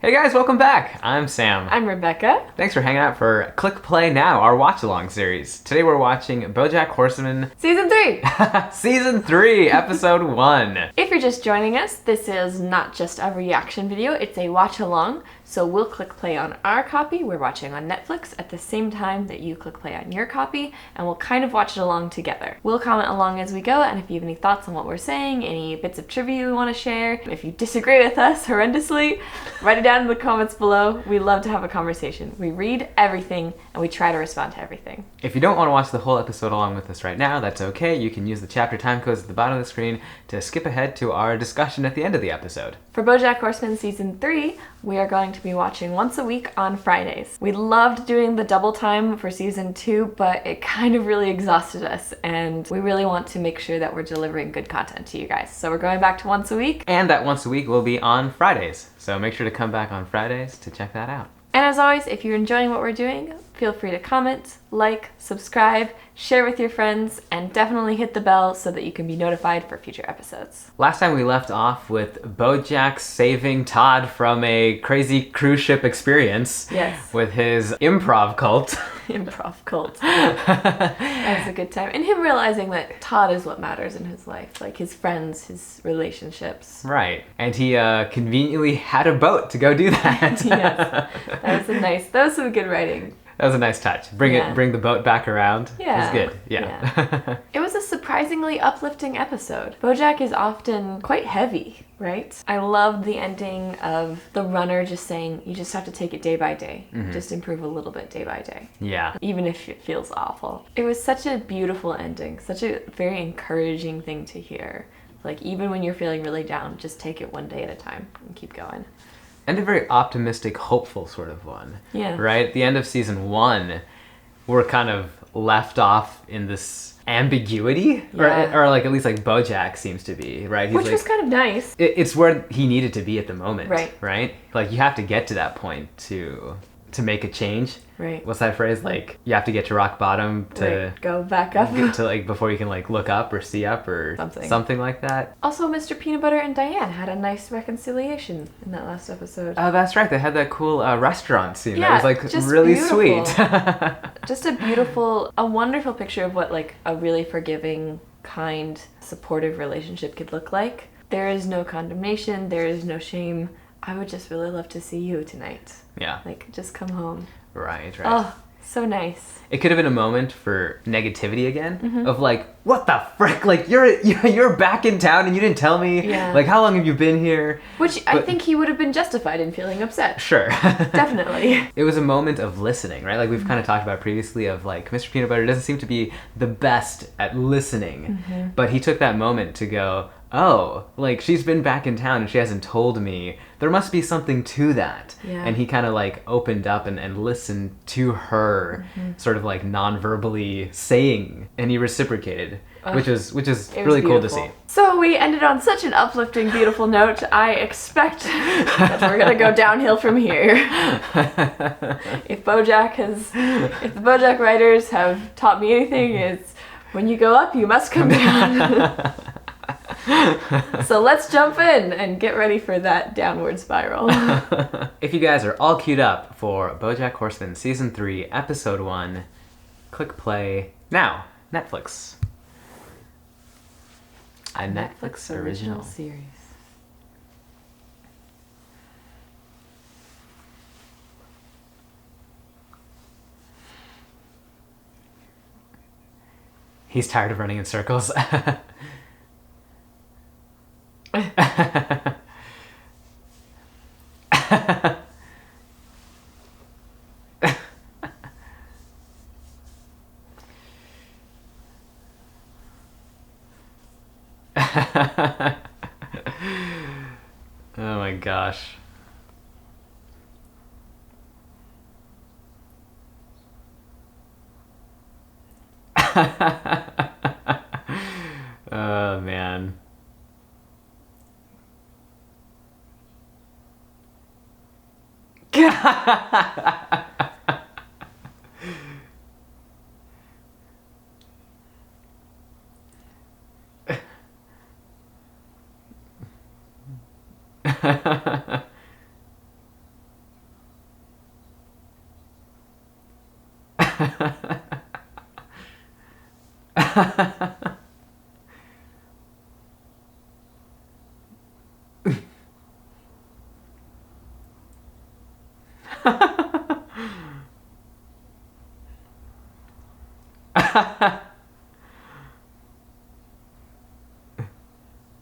Hey guys, welcome back! I'm Sam. I'm Rebecca. Thanks for hanging out for Click Play Now, our watch-along series. Today we're watching Bojack Horseman Season 3! Season 3, Episode 1. If you're just joining us, this is not just a reaction video, it's a watch-along. So we'll click play on our copy, we're watching on Netflix, at the same time that you click play on your copy, and we'll kind of watch it along together. We'll comment along as we go, and if you have any thoughts on what we're saying, any bits of trivia you want to share, if you disagree with us horrendously, write it down in the comments below. We love to have a conversation. We read everything, and we try to respond to everything. If you don't want to watch the whole episode along with us right now, that's okay. You can use the chapter time codes at the bottom of the screen to skip ahead to our discussion at the end of the episode. For Bojack Horseman Season 3, we are going to be watching once a week on Fridays. We loved doing the double time for Season 2, but it kind of really exhausted us, and we really want to make sure that we're delivering good content to you guys. So we're going back to once a week. And that once a week will be on Fridays, so make sure to come back on Fridays to check that out. And as always, if you're enjoying what we're doing, feel free to comment, like, subscribe, share with your friends, and definitely hit the bell so that you can be notified for future episodes. Last time we left off with Bojack saving Todd from a crazy cruise ship experience. Yes. With his improv cult. Improv cult. That was a good time. And him realizing that Todd is what matters in his life, like his friends, his relationships. Right. And he conveniently had a boat to go do that. Yes. That was some good writing. That was a nice touch. Bring the boat back around. Yeah. It was good. Yeah. It was a surprisingly uplifting episode. Bojack is often quite heavy, right? I love the ending of the runner just saying, you just have to take it day by day. Mm-hmm. Just improve a little bit day by day. Yeah. Even if it feels awful. It was such a beautiful ending. Such a very encouraging thing to hear. Like, even when you're feeling really down, just take it one day at a time and keep going. And a very optimistic, hopeful sort of one. Yeah. Right? At the end of Season 1, we're kind of left off in this ambiguity. Yeah. Or like, at least like Bojack seems to be, right? Which was kind of nice. It's where he needed to be at the moment. Right. Right? Like, you have to get to that point to make a change. Right. What's that phrase? Like, you have to get to rock bottom to... Right. Go back up. to like, before you can like look up or see up or something like that. Also, Mr. Peanut Butter and Diane had a nice reconciliation in that last episode. Oh, that's right. They had that cool restaurant scene. Yeah, that was like just really beautiful. sweet. Just a wonderful picture of what like a really forgiving, kind, supportive relationship could look like. There is no condemnation. There is no shame. I would just really love to see you tonight. Yeah. Like, just come home. Right. Oh, so nice. It could have been a moment for negativity again, of like, what the frick? Like, you're back in town and you didn't tell me. Yeah. Like, how long have you been here? I think he would have been justified in feeling upset. Sure. Definitely. It was a moment of listening, right? Like, we've kind of talked about previously of like, Mr. Peanut Butter doesn't seem to be the best at listening, but he took that moment to go, oh, like, she's been back in town and she hasn't told me. There must be something to that. Yeah. And he kind of like opened up and listened to her, sort of like non-verbally saying, and he reciprocated, which is really cool to see. So we ended on such an uplifting, beautiful note. I expect that we're gonna go downhill from here. If the Bojack writers have taught me anything, it's when you go up, you must come down. So let's jump in and get ready for that downward spiral. If you guys are all queued up for Bojack Horseman Season 3, Episode 1, click play now. Netflix. A Netflix original series. He's tired of running in circles. Oh my gosh. Oh man.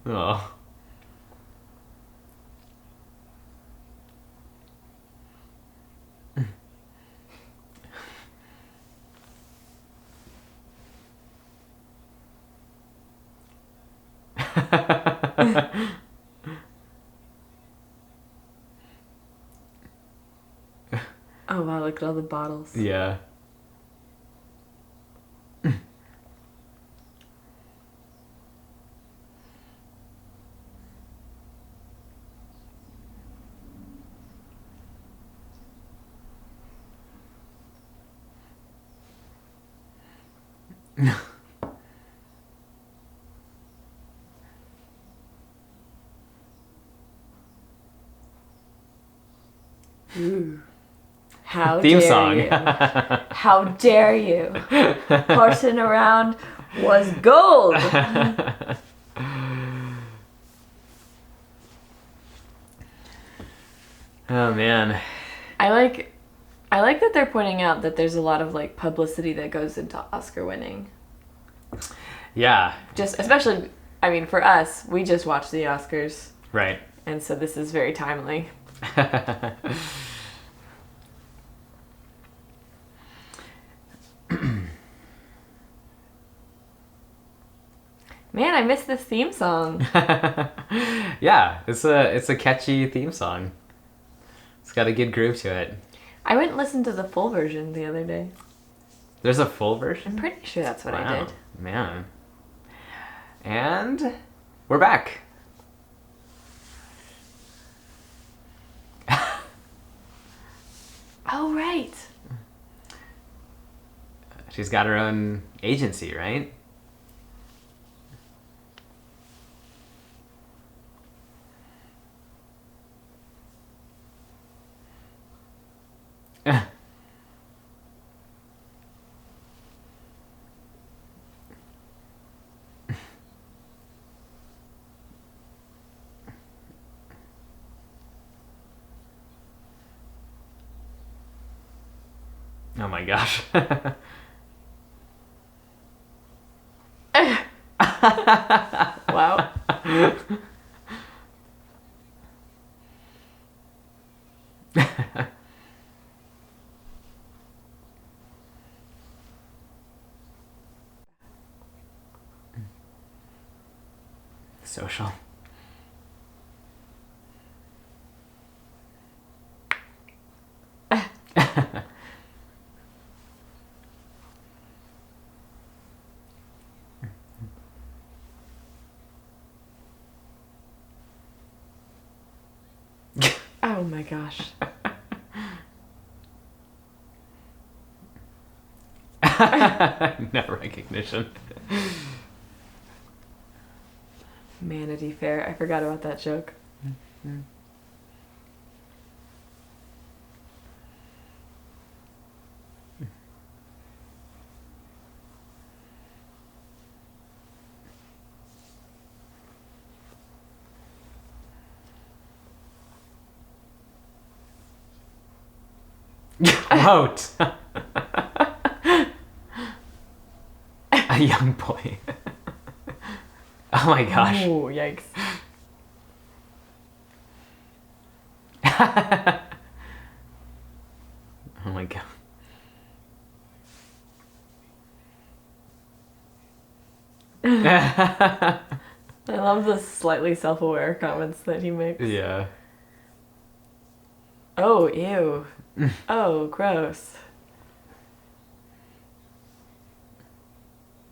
Oh. Oh wow, look at all the bottles. Yeah. Ooh. How Theme dare song. you? How dare you? Horsing around was gold. Oh man. I like that they're pointing out that there's a lot of like publicity that goes into Oscar winning. Yeah. Just especially, I mean, for us, we just watched the Oscars, Right. and so this is very timely. Man, I miss this theme song. Yeah, it's a catchy theme song. It's got a good groove to it. I went and listened to the full version the other day. There's a full version? I'm pretty sure that's what I did. Man. And we're back. Oh, right. She's got her own agency, right? Oh my gosh. Wow. Social. Oh my gosh. No recognition. Manatee Fair. I forgot about that joke. Quote. A young boy. Oh my gosh. Oh, yikes. Oh my god. I love the slightly self-aware comments that he makes. Yeah. Oh, ew. Oh, gross.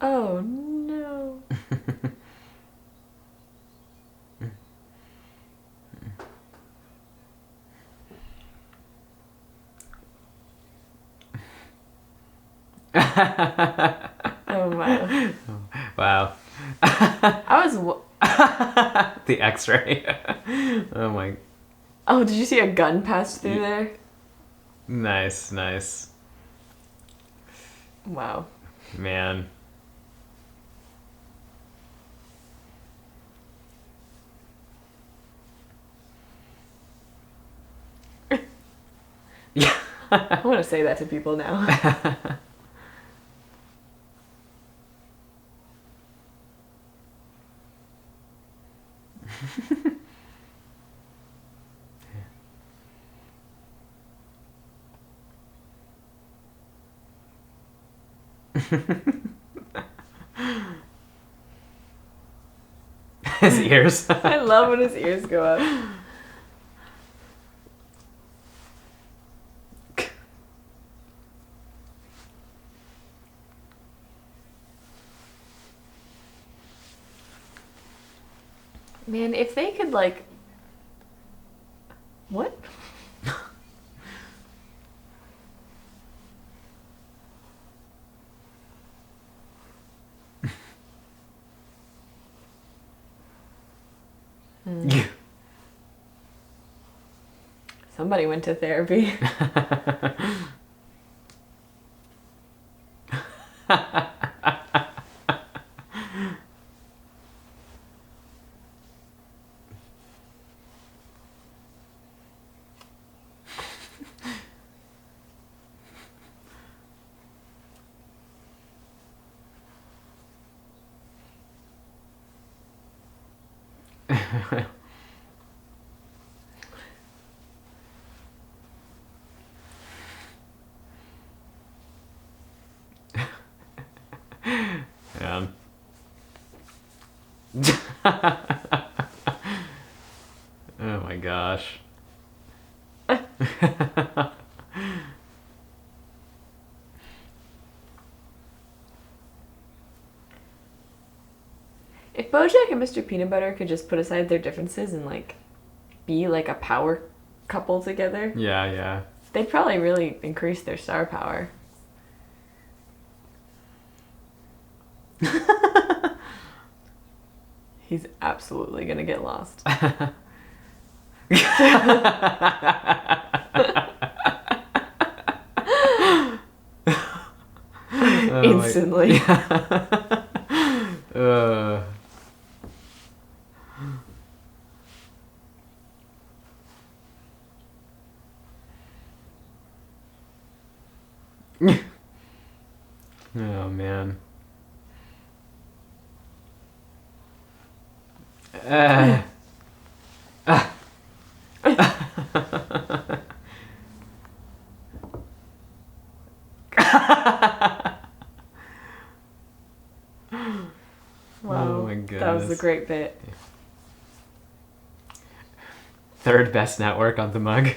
Oh, no. Oh, my. Wow. I was... The X-ray. Oh my. Oh, did you see a gun pass through there? Nice, nice. Wow. Man. Yeah. I want to say that to people now. His ears. I love when his ears go up. Man, if they could like... What? Yeah. Somebody went to therapy. Yeah. Oh my gosh. If Bojack and Mr. Peanut Butter could just put aside their differences and like be like a power couple together, Yeah, yeah. they'd probably really increase their star power. He's absolutely gonna get lost. Instantly. Oh man. Wow. Oh my That was a goodness. great bit. Third best network on the mug.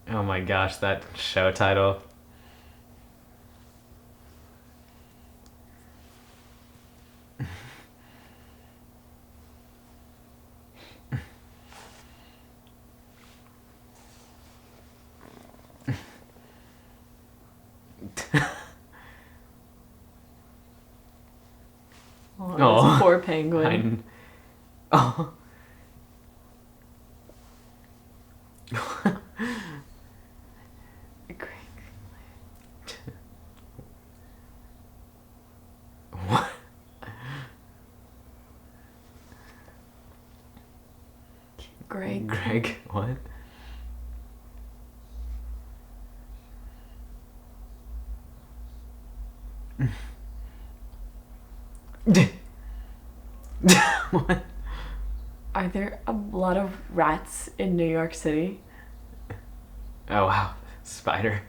Oh my gosh, that show title. Oh, this poor penguin. Oh. What? Greg. Greg, what? What? Are there a lot of rats in New York City? Oh wow, spider.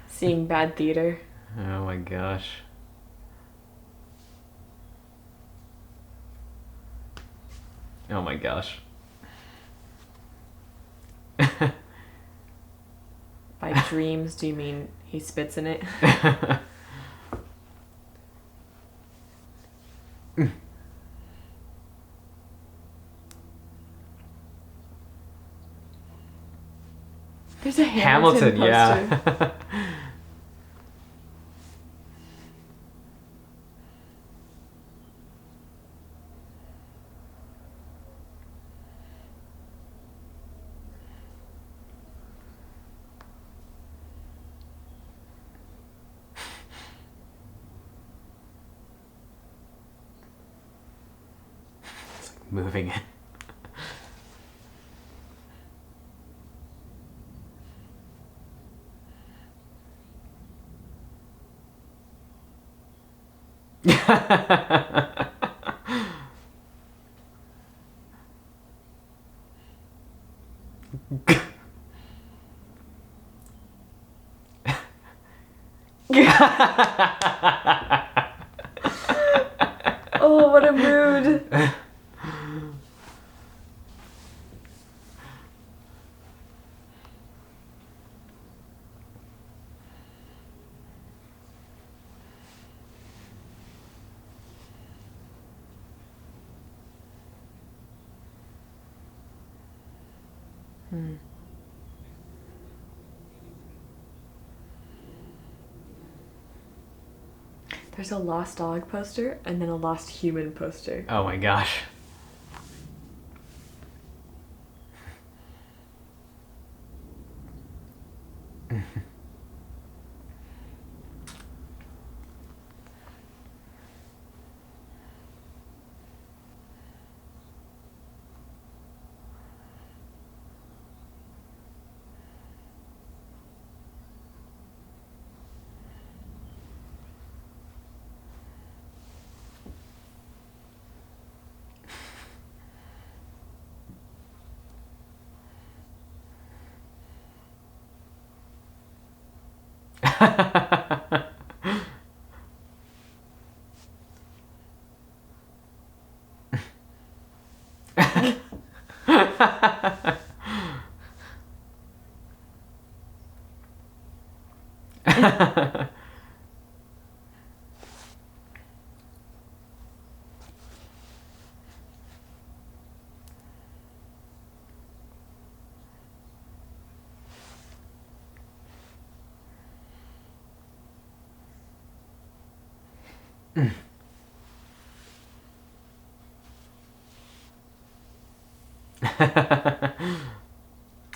Seeing bad theater. Oh my gosh. Oh my gosh. By dreams, do you mean he spits in it? There's a Hamilton poster. Yeah. moving it. Oh, what a mood. There's a lost dog poster and then a lost human poster. Oh my gosh.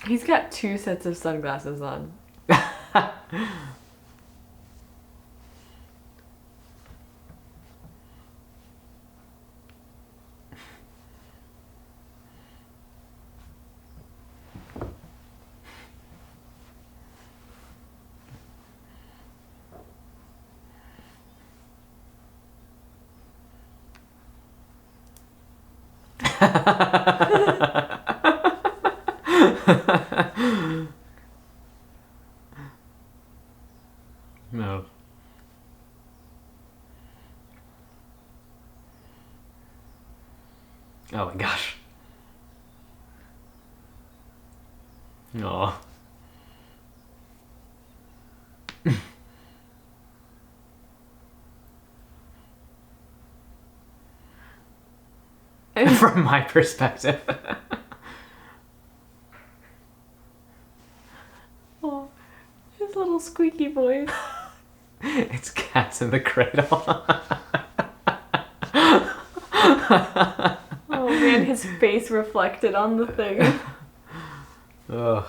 He's got 2 sets of sunglasses on. No. Oh my gosh. Oh. From my perspective. Oh, his little squeaky voice. It's cats in the cradle. Oh man, his face reflected on the thing. Ugh.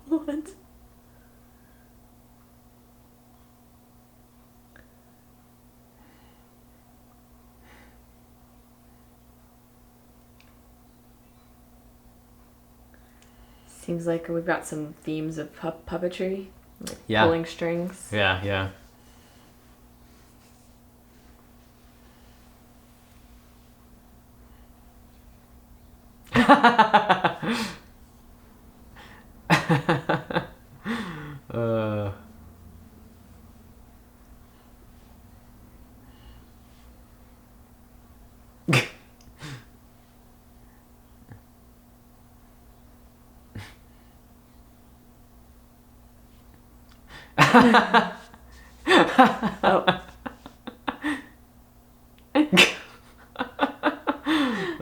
What? Seems like we've got some themes of puppetry, like Yeah. pulling strings. Yeah, yeah. uh, Oh.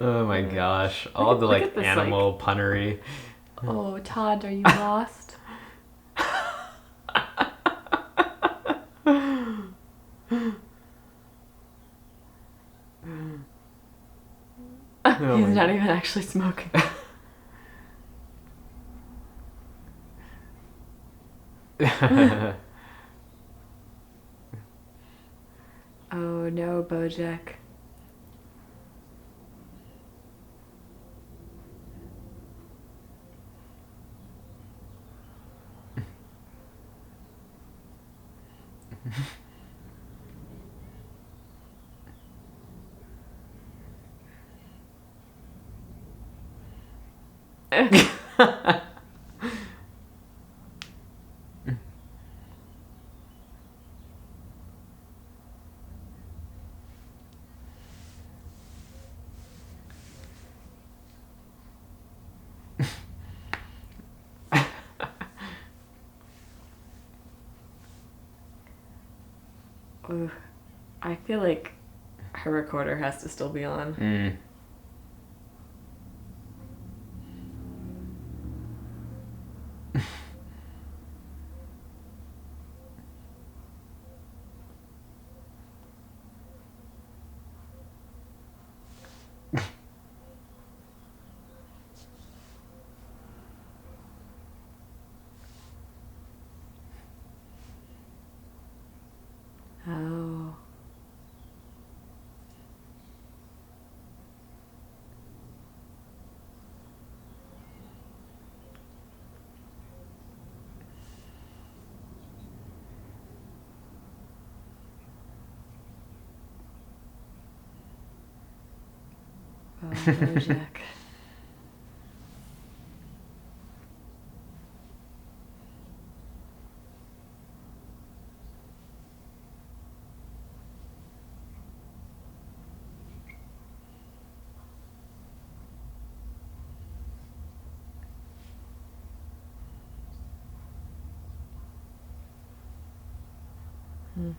Oh my gosh. All the look like at this, animal punnery. Oh, Todd, are you lost? Oh He's my not even actually smoking. Oh no, Bojack. Ooh, I feel like her recorder has to still be on. Mm. Oh. Oh, Bojack. Hmm.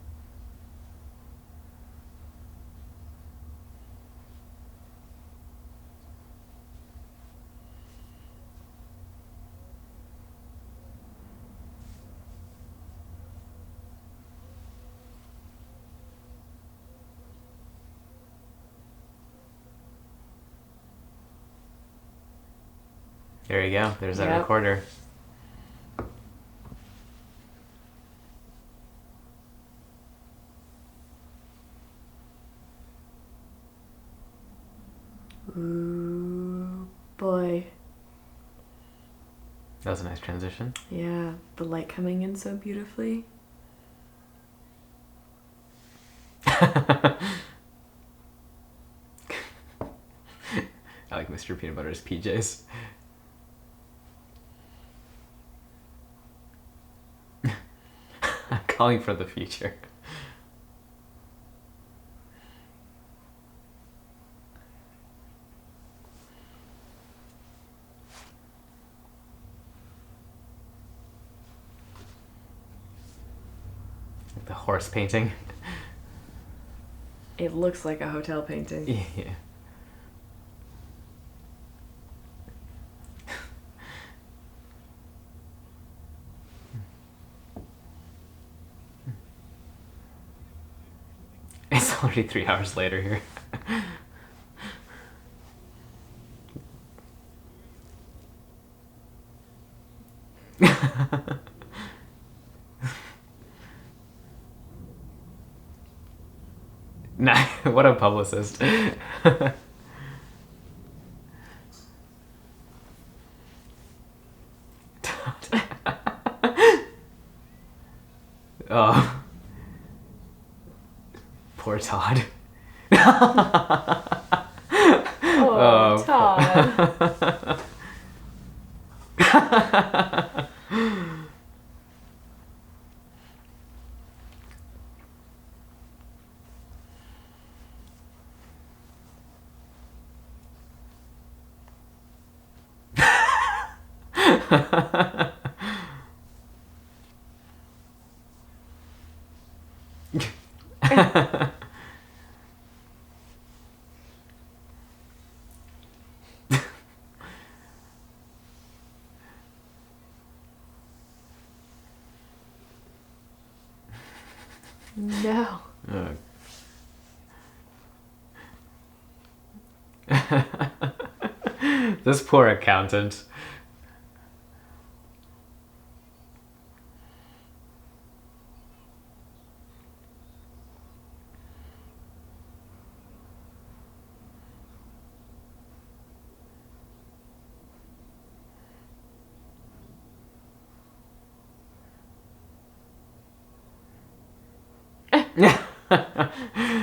There you go. There's that Yep. recorder. Ooh, boy. That was a nice transition. Yeah, the light coming in so beautifully. I like Mr. Peanut Butter's PJs. I'm calling for the future. The horse painting. It looks like a hotel painting. Yeah. It's already 3 hours later here. Nah, what a publicist. Oh. Poor Todd. Oh, Todd. No. This poor accountant.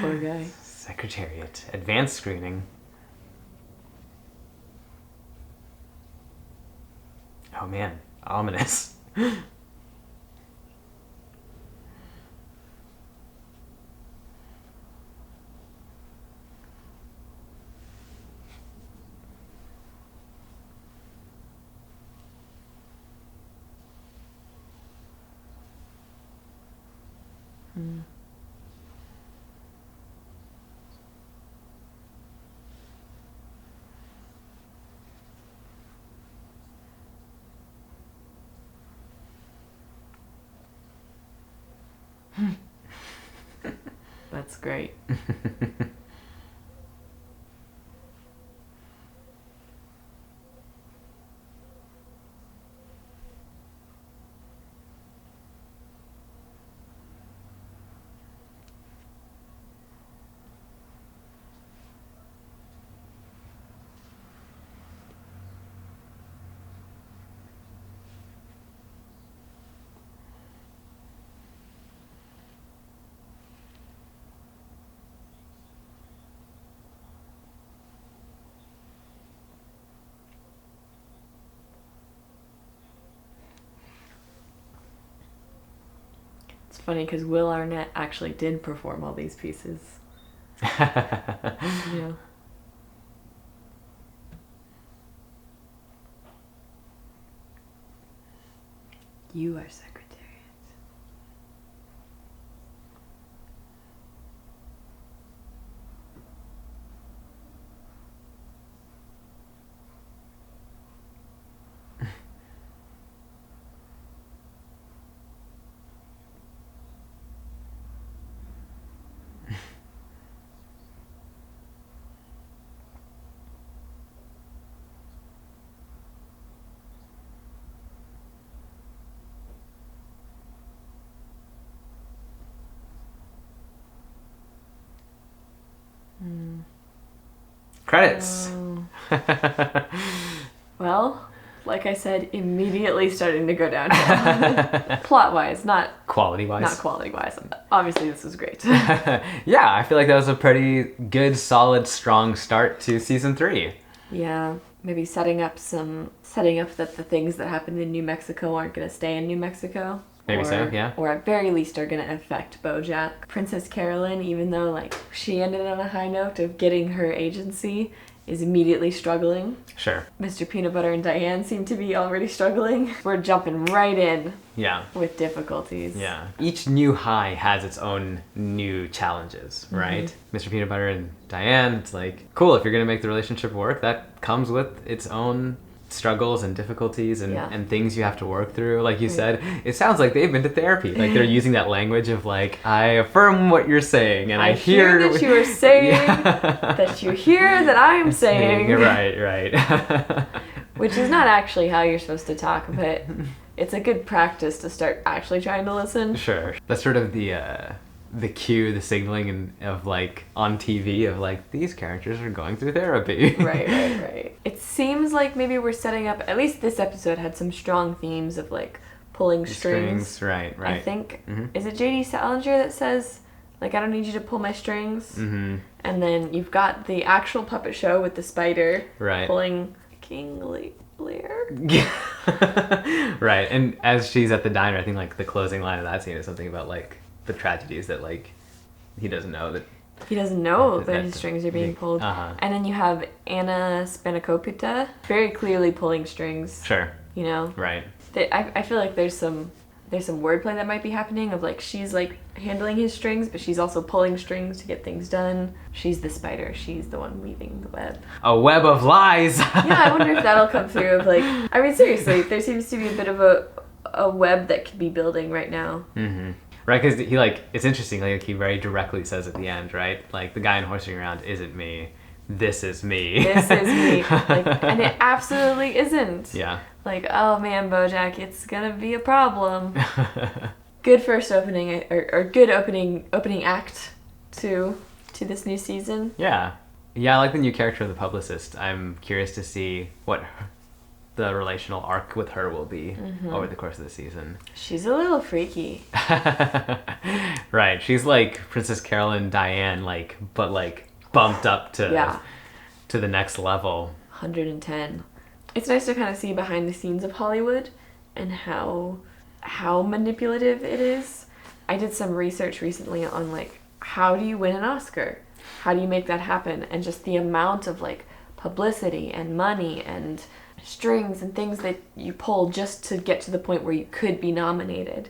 Poor guy. Secretariat. Advanced screening. Oh man, ominous. That's great. It's funny because Will Arnett actually did perform all these pieces. Yeah. You are Secretariat. Credits. Well, like I said, immediately starting to go downhill. Plot-wise, not Quality-wise. not quality-wise. Obviously, this was great. Yeah, I feel like that was a pretty good, solid, strong start to season 3. Yeah, maybe setting up that the things that happened in New Mexico aren't going to stay in New Mexico. Maybe so, yeah. Or at very least are going to affect Bojack. Princess Carolyn, even though like she ended on a high note of getting her agency, is immediately struggling. Sure. Mr. Peanut Butter and Diane seem to be already struggling. We're jumping right in Yeah. with difficulties. Yeah. Each new high has its own new challenges, right? Mr. Peanut Butter and Diane, it's like, cool, if you're going to make the relationship work, that comes with its own struggles and difficulties and things you have to work through. Like you said, it sounds like they've been to therapy. Like they're using that language of like, I affirm what you're saying and I hear that you are saying that you hear that I'm saying. Right. Which is not actually how you're supposed to talk, but it's a good practice to start actually trying to listen. Sure. That's sort of the cue, the signaling of like on TV of like these characters are going through therapy. Right. It seems like maybe we're setting up, at least this episode had some strong themes of like pulling strings. Right. I think, is it J.D. Salinger that says, like, I don't need you to pull my strings? Mm-hmm. And then you've got the actual puppet show with the spider pulling King Lear. Right, and as she's at the diner, I think like the closing line of that scene is something about like the tragedies that like he doesn't know that his strings are being pulled. And then you have Anna Spanakopita very clearly pulling strings. Sure. You know? Right. I feel like there's some there's some wordplay that might be happening of like she's like handling his strings, but she's also pulling strings to get things done. She's the spider. She's the one weaving the web. A web of lies. Yeah, I wonder if that'll come through. Of like, I mean, seriously, there seems to be a bit of a web that could be building right now. Mm-hmm. Right, because he like, it's interesting, like he very directly says at the end, right? Like, the guy in horsing around isn't me. This is me. This is me. Like, and it absolutely isn't. Yeah. Like, oh man, Bojack, it's gonna be a problem. Good first opening, or good opening act to this new season. Yeah. Yeah, I like the new character of the publicist. I'm curious to see what the relational arc with her will be over the course of the season. She's a little freaky. Right. She's like Princess Carolyn Diane, like, but like bumped up to the next level. 110. It's nice to kind of see behind the scenes of Hollywood and how manipulative it is. I did some research recently on like, how do you win an Oscar? How do you make that happen? And just the amount of like publicity and money and strings and things that you pull just to get to the point where you could be nominated.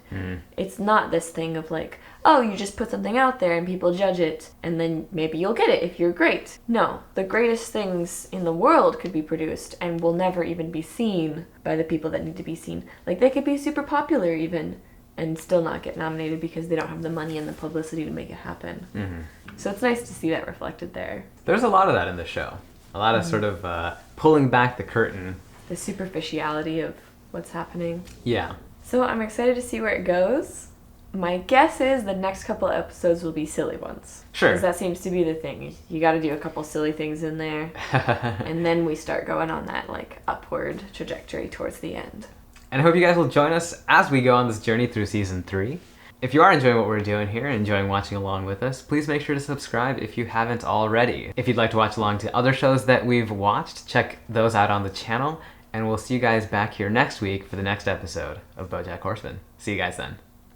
It's not this thing of like, oh, you just put something out there and people judge it and then maybe you'll get it if you're great. No, the greatest things in the world could be produced and will never even be seen by the people that need to be seen. Like, they could be super popular even and still not get nominated because they don't have the money and the publicity to make it happen. So it's nice to see that reflected there. There's a lot of that in the show. A lot of sort of pulling back the curtain. The superficiality of what's happening. Yeah. So I'm excited to see where it goes. My guess is the next couple episodes will be silly ones. Sure. Because that seems to be the thing. You got to do a couple silly things in there. And then we start going on that like upward trajectory towards the end. And I hope you guys will join us as we go on this journey through season 3. If you are enjoying what we're doing here and enjoying watching along with us, please make sure to subscribe if you haven't already. If you'd like to watch along to other shows that we've watched, check those out on the channel. And we'll see you guys back here next week for the next episode of Bojack Horseman. See you guys then.